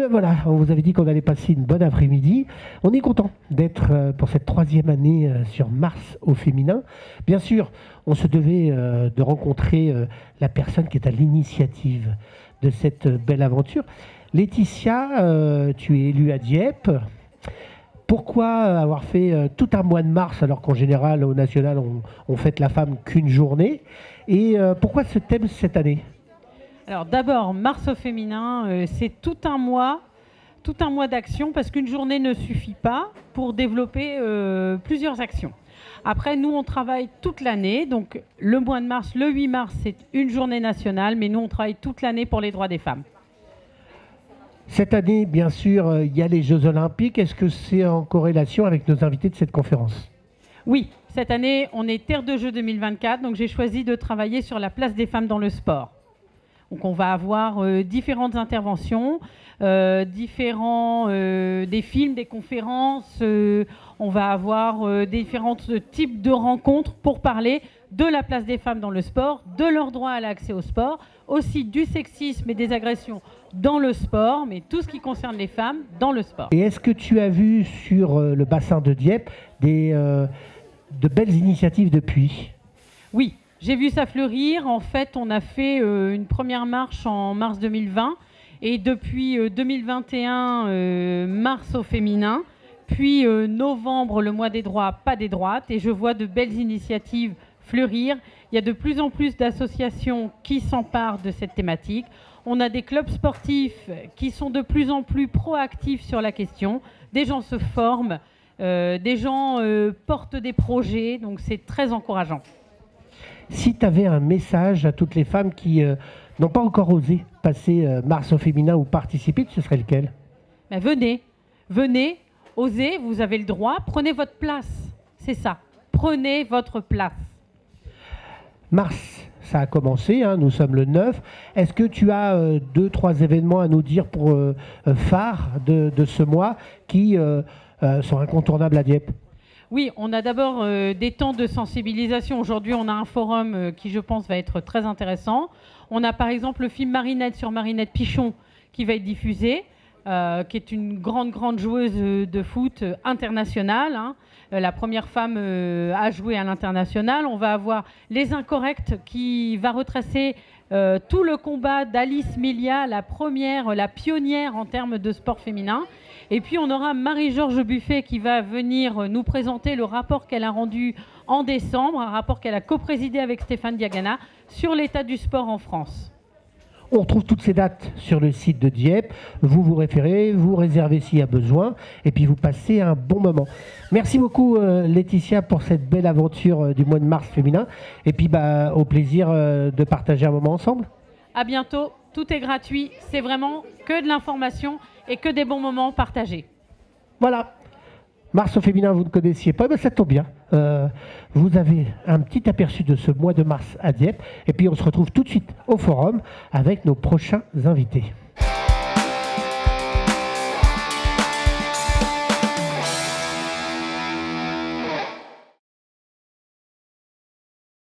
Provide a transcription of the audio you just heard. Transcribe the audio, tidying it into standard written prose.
Voilà, on vous avait dit qu'on allait passer une bonne après-midi. On est content d'être pour cette 3e année sur Mars au féminin. Bien sûr, on se devait de rencontrer la personne qui est à l'initiative de cette belle aventure. Laetitia, tu es élue à Dieppe. Pourquoi avoir fait tout un mois de mars alors qu'en général au national on fête la femme qu'une journée? Et pourquoi ce thème cette année? Alors d'abord, Mars au féminin, c'est tout un mois d'action parce qu'une journée ne suffit pas pour développer plusieurs actions. Après, nous, on travaille toute l'année. Donc le mois de mars, le 8 mars, c'est une journée nationale, mais nous, on travaille toute l'année pour les droits des femmes. Cette année, bien sûr, il y a les Jeux Olympiques. Est-ce que c'est en corrélation avec nos invités de cette conférence? Oui, cette année, on est Terre de Jeux 2024, donc j'ai choisi de travailler sur la place des femmes dans le sport. Donc on va avoir différentes interventions, des films, des conférences, on va avoir différents types de rencontres pour parler de la place des femmes dans le sport, de leur droit à l'accès au sport, aussi du sexisme et des agressions dans le sport, mais tout ce qui concerne les femmes dans le sport. Et est-ce que tu as vu sur le bassin de Dieppe de belles initiatives depuis? Oui. J'ai vu ça fleurir. En fait, on a fait une première marche en mars 2020 et depuis 2021, mars au féminin, puis novembre, le mois des droits, pas des droites. Et je vois de belles initiatives fleurir. Il y a de plus en plus d'associations qui s'emparent de cette thématique. On a des clubs sportifs qui sont de plus en plus proactifs sur la question. Des gens se forment, des gens portent des projets, donc c'est très encourageant. Si tu avais un message à toutes les femmes qui n'ont pas encore osé passer Mars au féminin ou participer, ce serait lequel? Ben venez, osez, vous avez le droit, prenez votre place, c'est ça, prenez votre place. Mars, ça a commencé, hein, nous sommes le 9. Est-ce que tu as 2-3 événements à nous dire pour phares de ce mois qui sont incontournables à Dieppe? Oui, on a d'abord des temps de sensibilisation. Aujourd'hui, on a un forum qui, je pense, va être très intéressant. On a par exemple le film Marinette sur Marinette Pichon qui va être diffusé, qui est une grande joueuse de foot internationale, hein. La première femme à jouer à l'international. On va avoir Les Incorrects qui va retracer tout le combat d'Alice Melia, la pionnière en termes de sport féminin. Et puis on aura Marie-Georges Buffet qui va venir nous présenter le rapport qu'elle a rendu en décembre, un rapport qu'elle a coprésidé avec Stéphane Diagana sur l'état du sport en France. On retrouve toutes ces dates sur le site de Dieppe. Vous vous référez, vous réservez s'il y a besoin, et puis vous passez un bon moment. Merci beaucoup Laetitia pour cette belle aventure du mois de mars féminin. Et puis au plaisir de partager un moment ensemble. À bientôt, tout est gratuit, c'est vraiment que de l'information et que des bons moments partagés. Voilà. Mars au féminin, vous ne connaissiez pas, mais ça tombe bien. Vous avez un petit aperçu de ce mois de mars à Dieppe. Et puis on se retrouve tout de suite au forum avec nos prochains invités.